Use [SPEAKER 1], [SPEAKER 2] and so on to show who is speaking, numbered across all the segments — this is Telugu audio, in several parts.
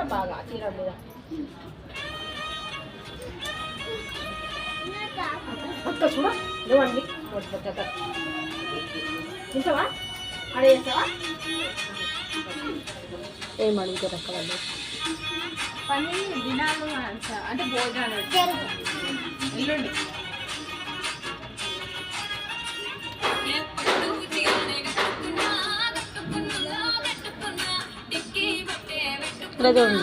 [SPEAKER 1] బాగా చీర మీద అక్క చూడ నువ్వండి చూసావా అడే చేస్తావా ఏం అడుగుతారు అక్క వాళ్ళు
[SPEAKER 2] పని దినాలు అంటే భోజనాలు ఎల్లుండి
[SPEAKER 1] చూడండి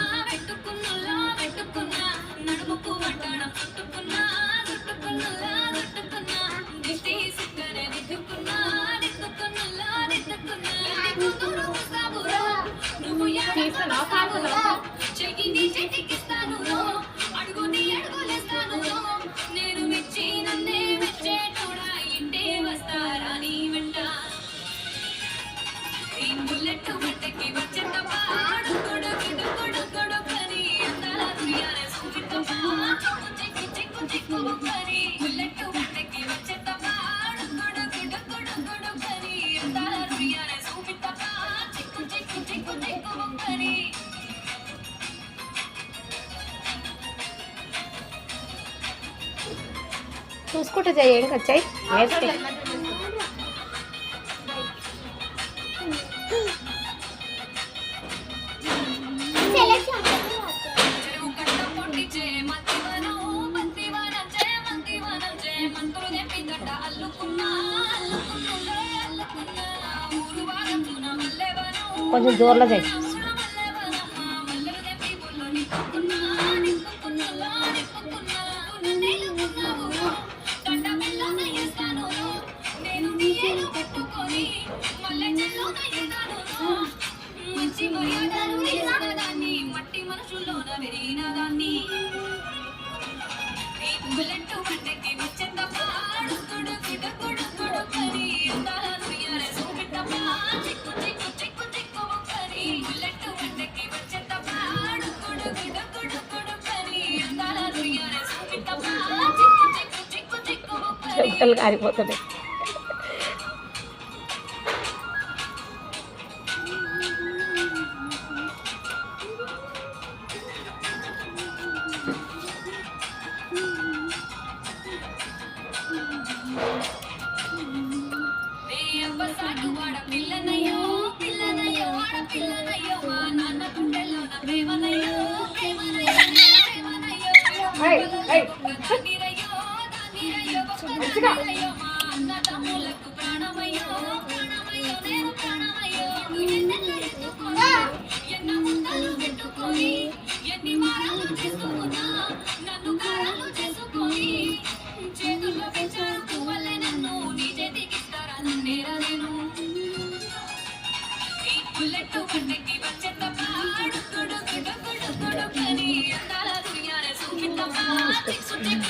[SPEAKER 3] నేను మెచ్చి నన్నే మెచ్చేటోడా ఇంటే వస్తారా నీ వెంట ఈ బుల్లెట్ బట్టకి వచ్చేట పాడు కొడు కొడు కొడు కని అందాల దునియానే సూపితమా చిక్కు చిక్కు చిక్కు కని బుల్లెట్ బట్టకి వచ్చేట పాడు కొడు కొడు కొడు కని అందాల దునియానే సూపితమా చిక్కు చిక్కు చిక్కు చిక్కు కని
[SPEAKER 1] చూసుకుంటే చేయండి వచ్చాయి నేర్చుకో కొంచెం జోర్లో చేయి
[SPEAKER 3] మట్టి మనసులోన వెరిగిన దాన్ని బుల్లెట్ బట్టకి వచ్చేత పాడు కొడు కొడు కొడు కొడు కని అందాల దునియానే సూపితమా చిక్కు చిక్కు చిక్కు చిక్కు కని బుల్లెట్ బట్టకి వచ్చేత పాడు కొడు కొడు కొడు కొడు కని అందాల దునియానే సూపితమా చిక్కు చిక్కు చిక్కు చిక్కు కని
[SPEAKER 1] చెమటలు కారిపోతున్నాయి
[SPEAKER 3] పిల్లనయ్యో పిల్లనయ్యో ఆడ పిల్లనయ్యో మా నాన్న గుండెల్లో నా ప్రేమనయ్యో ప్రేమనయ్యో ప్రేమనయ్యో దానిరయ్యో దానిరయ్యో దానిరయ్యో మా అన్న తమ్ములకు ప్రాణమయ్యో ప్రాణమయ్యో నేను ప్రాణమయ్యో ఎన్నెల్లో ఎత్తుకొని ఎన్న ముందలు పెట్టుకొని ఎన్ని మారాలు చేసుకున్నా నన్ను కారాలు చేసుకొని చేతుల్లో పెంచారు పువ్వలే నన్ను నీ చేతికిస్తారా నన్నేరా నేను బుల్లెట్ బట్టకి వచ్చేత పాడు కొడు కొడు కొడు కొడు కని అందాల దునియానే సూపితమా చిక్కు చిక్కు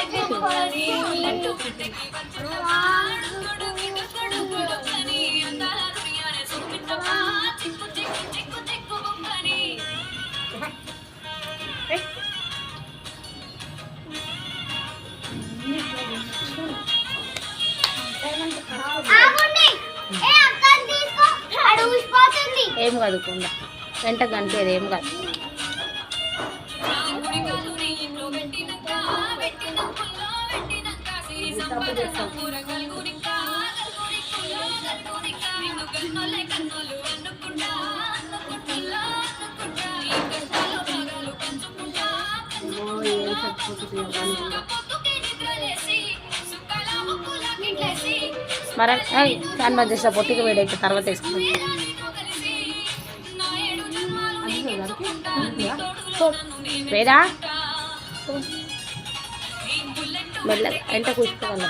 [SPEAKER 3] చిక్కు కని బుల్లెట్ బట్టకి వచ్చేత పాడు కొడు కొడు కొడు కొడు కని అందాల దునియానే సూపితమా చిక్కు చిక్కు చిక్కు చిక్కు కని
[SPEAKER 1] ఏం కదుకుండా వెంట కనిపేది ఏం కాదు మరి దాని మధ్య చేసిన పొట్టికి వేడైతే తర్వాత వేసుకుంటాం వేదా మెల్లగా ఎంట కూర్చోవాలి